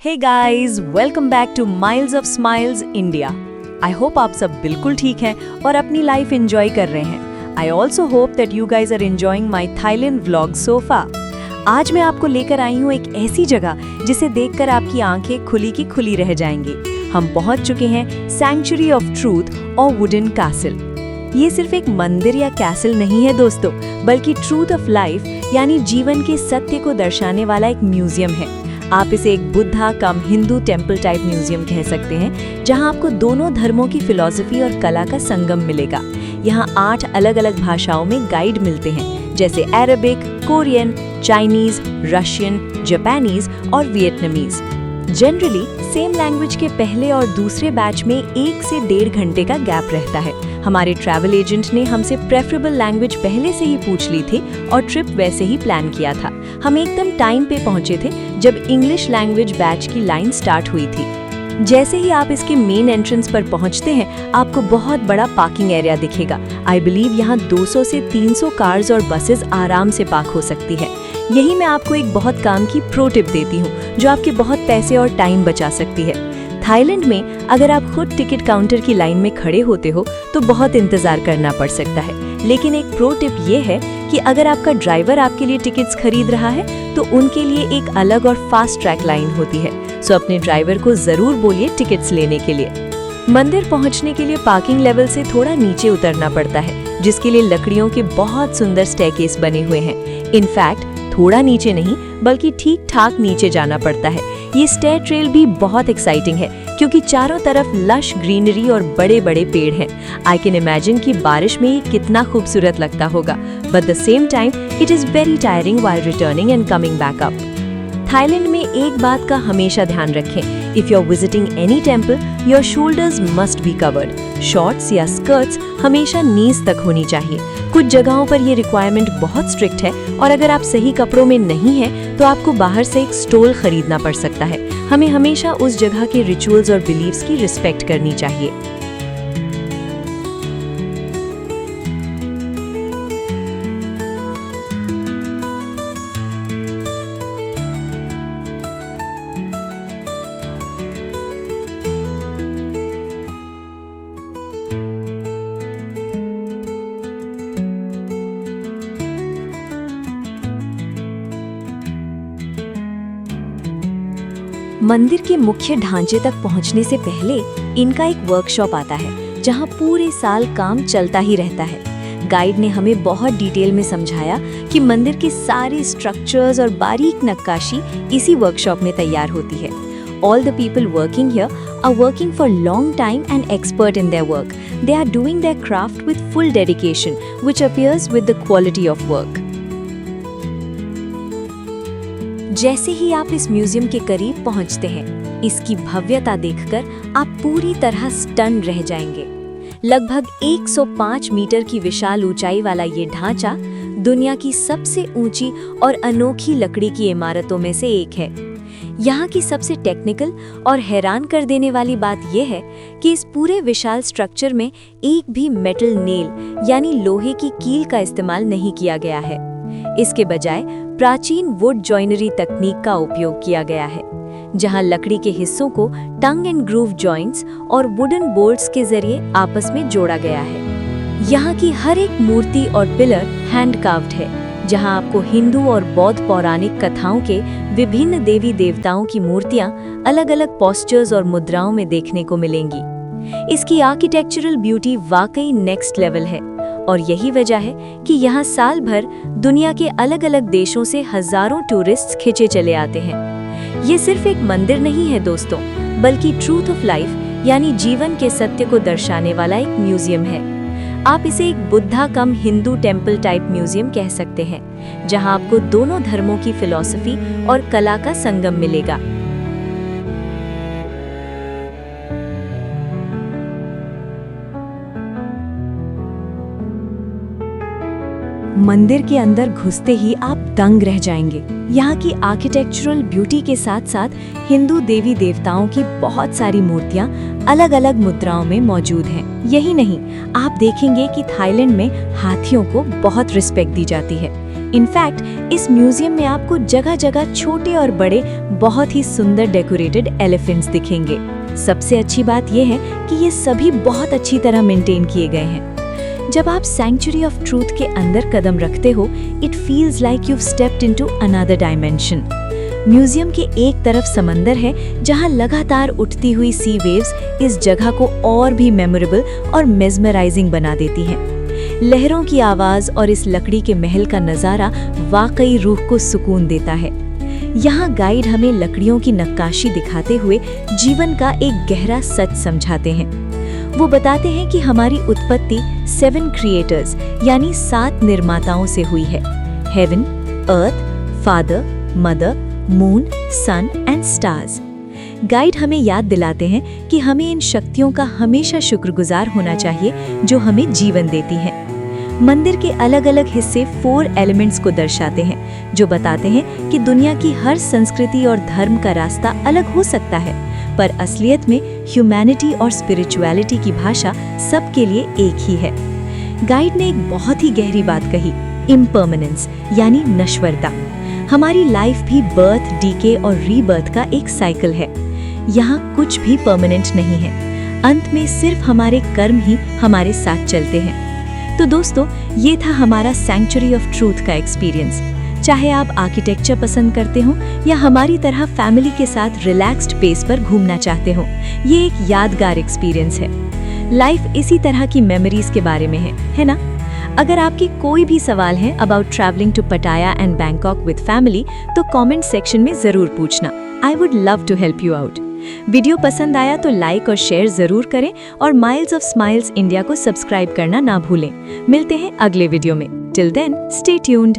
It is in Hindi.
Hey guys, welcome back to miles of smiles India. I hope आप सब बिल्कुल ठीक हैं और अपनी लाइफ एंजॉय कर रहे हैं। I also hope that you guys are enjoying my Thailand vlog so far. आज मैं आपको लेकर आई हूँ एक ऐसी जगह जिसे देखकर आपकी आंखें खुली की खुली रह जाएंगी। हम पहुँच चुके हैं सैंक्चुरी ऑफ ट्रूथ और वुडन कैसल। ये सिर्फ एक मंदिर या कैसल नहीं है दोस्तों, बल्कि ट्रूथ ऑफ लाइफ यानी जीवन के सत्य को दर्शाने वाला एक म्यूजियम है। आप इसे एक बुद्धा कम हिंदू टेम्पल टाइप म्यूजियम कह सकते हैं, जहां आपको दोनों धर्मों की फिलॉसफी और कला का संगम मिलेगा। यहाँ 8 अलग अलग भाषाओं में गाइड मिलते हैं, जैसे Arabic, Korean, Chinese, Russian, Japanese और वियतनामीज। जनरली सेम लैंग्वेज के पहले और दूसरे बैच में 1 से 1.5 घंटे का गैप रहता है। हमारे ट्रैवल एजेंट ने हमसे प्रेफरेबल लैंग्वेज पहले से ही पूछ ली थी और ट्रिप वैसे ही प्लान किया था। हम एकदम टाइम पे पहुंचे थे जब इंग्लिश लैंग्वेज बैच की लाइन स्टार्ट हुई थी। जैसे ही आप इसके मेन एंट्रेंस पर पहुंचते हैं, आपको बहुत बड़ा पार्किंग एरिया दिखेगा। आई बिलीव यहाँ 200 से 300 कार्स और बसेस आराम से पार्क हो सकती है। यही मैं आपको एक बहुत काम की प्रो टिप देती हूँ, जो आपके बहुत पैसे और टाइम बचा सकती है। थाईलैंड में अगर आप खुद टिकट काउंटर की लाइन में खड़े होते हो तो बहुत इंतजार करना पड़ सकता है, लेकिन एक प्रो टिप ये है कि अगर आपका ड्राइवर आपके लिए टिकट्स खरीद रहा है तो उनके लिए एक अलग और फास्ट ट्रैक लाइन होती है। सो अपने ड्राइवर को जरूर बोलिए टिकट्स लेने के लिए। मंदिर पहुंचने के लिए पार्किंग लेवल से थोड़ा नीचे उतरना पड़ता है, जिसके लिए लकड़ियों के बहुत सुंदर स्टेयरकेस बने हुए हैं। इनफैक्ट थोड़ा नीचे नहीं बल्कि ठीक ठाक नीचे जाना पड़ता है। ये स्टेयर ट्रेल भी बहुत एक्साइटिंग है, क्योंकि चारों तरफ लश ग्रीनरी और बड़े बड़े पेड़ हैं। आई कैन इमेजिन कि बारिश में ये कितना खूबसूरत लगता होगा, but the same time it is very tiring while returning and coming back up. Thailand में एक बात का हमेशा ध्यान रखें, if you are visiting any temple, your shoulders must be covered. Shorts या स्कर्ट्स हमेशा नीज तक होनी चाहिए। कुछ जगहों पर ये रिक्वायरमेंट बहुत स्ट्रिक्ट है और अगर आप सही कपड़ों में नहीं हैं तो आपको बाहर से एक स्टोल खरीदना पड़ सकता है। हमें हमेशा उस जगह के रिचुअल्स और बिलीव्स की रिस्पेक्ट करनी चाहिए। मंदिर के मुख्य ढांचे तक पहुंचने से पहले इनका एक वर्कशॉप आता है, जहां पूरे साल काम चलता ही रहता है। गाइड ने हमें बहुत डिटेल में समझाया कि मंदिर के सारे स्ट्रक्चर्स और बारीक नक्काशी इसी वर्कशॉप में तैयार होती है। All the people working here are working for long time and expert in their work. They are doing their craft with full dedication, which appears with the quality of work. जैसे ही आप इस म्यूजियम के करीब पहुंचते हैं, इसकी भव्यता देखकर आप पूरी तरह स्टन रह जाएंगे। लगभग 105 मीटर की विशाल ऊंचाई वाला ये ढांचा दुनिया की सबसे ऊंची और अनोखी लकड़ी की इमारतों में से एक है। यहाँ की सबसे टेक्निकल और हैरान कर देने वाली बात यह है कि इस पूरे विशाल स्ट्रक्चर में एक भी मेटल नेल यानी लोहे की कील का इस्तेमाल नहीं किया गया है। इसके बजाय प्राचीन वुड जॉइनरी तकनीक का उपयोग किया गया है, जहां लकड़ी के हिस्सों को टंग एंड ग्रूव जॉइंट्स और वुडन बोल्ट्स के जरिए आपस में जोड़ा गया है। यहाँ की हर एक मूर्ति और पिलर हैंड कार्व्ड है, जहां आपको हिंदू और बौद्ध पौराणिक कथाओं के विभिन्न देवी देवताओं की मूर्तियां अलग अलग पोस्चर्स और मुद्राओं में देखने को मिलेंगी। इसकी आर्किटेक्चरल ब्यूटी वाकई नेक्स्ट लेवल है और यही वजह है कि यहाँ साल भर दुनिया के अलग अलग देशों से हजारों टूरिस्ट्स खिंचे चले आते हैं। ये सिर्फ एक मंदिर नहीं है दोस्तों, बल्कि ट्रूथ ऑफ लाइफ यानी जीवन के सत्य को दर्शाने वाला एक म्यूजियम है। आप इसे एक बुद्धा कम हिंदू टेम्पल टाइप म्यूजियम कह सकते हैं, जहाँ आपको दोनों धर्मों की फिलॉसफी और कला का संगम मिलेगा। मंदिर के अंदर घुसते ही आप दंग रह जाएंगे। यहाँ की आर्किटेक्चरल ब्यूटी के साथ साथ हिंदू देवी देवताओं की बहुत सारी मूर्तियाँ अलग अलग मुद्राओं में मौजूद हैं। यही नहीं, आप देखेंगे कि थाईलैंड में हाथियों को बहुत रिस्पेक्ट दी जाती है। इनफैक्ट इस म्यूजियम में आपको जगह जगह छोटे और बड़े बहुत ही सुंदर डेकोरेटेड एलिफेंट्स दिखेंगे। सबसे अच्छी बात यह है कि ये सभी बहुत अच्छी तरह मेंटेन किए गए हैं। जब आप सैंक्चुरी ऑफ ट्रूथ के अंदर कदम रखते हो, it feels like you've stepped into another dimension। Museum के एक तरफ समंदर है जहां लगातार उठती हुई सी वेव्स इस जगह को और भी मेमोरेबल और मेस्मराइजिंग बना देती हैं। लहरों की आवाज और इस लकड़ी के महल का नज़ारा वाकई रूह को सुकून देता है। यहाँ गाइड हमें लकड़ियों की नक्काशी दिखाते हुए जीवन का एक गहरा सच समझाते हैं। वो बताते हैं कि हमारी उत्पत्ति 7 क्रिएटर्स यानी 7 निर्माताओं से हुई है। Heaven, earth, father, mother, moon, sun and stars. Guide हमें याद दिलाते हैं कि हमें इन शक्तियों का हमेशा शुक्रगुजार होना चाहिए जो हमें जीवन देती हैं। मंदिर के अलग अलग हिस्से 4 एलिमेंट्स को दर्शाते हैं जो बताते हैं कि दुनिया की हर संस्कृति और धर्म का रास्ता अलग हो सकता है, पर असलियत में ह्यूमैनिटी और स्पिरिचुअलिटी की भाषा सबके लिए एक ही है। गाइड ने एक बहुत ही गहरी बात कही, इम्पर्मनेंस यानी नश्वरता। हमारी लाइफ भी बर्थ, डीके और रीबर्थ का एक साइकिल है। यहाँ कुछ भी परमानेंट नहीं है। अंत में सिर्फ हमारे कर्म ही हमारे साथ चलते हैं। तो दोस्तों, ये था हमारा सैंक्चुरी ऑफ ट्रूथ का एक्सपीरियंस। चाहे आप आर्किटेक्चर पसंद करते हो या हमारी तरह फैमिली के साथ रिलैक्स्ड पेस पर घूमना चाहते हो, ये एक यादगार एक्सपीरियंस है। लाइफ इसी तरह की मेमोरीज के बारे में है ना? अगर आपके कोई भी सवाल हैं about travelling to Pattaya and Bangkok with family, तो कमेंट सेक्शन में जरूर पूछना। I would love to help you out. Video पसंद आया तो लाइक और शेयर जरूर करें और माइल्स ऑफ स्माइल्स इंडिया को सब्सक्राइब करना ना भूलें। मिलते हैं अगले वीडियो में। Till then, stay tuned.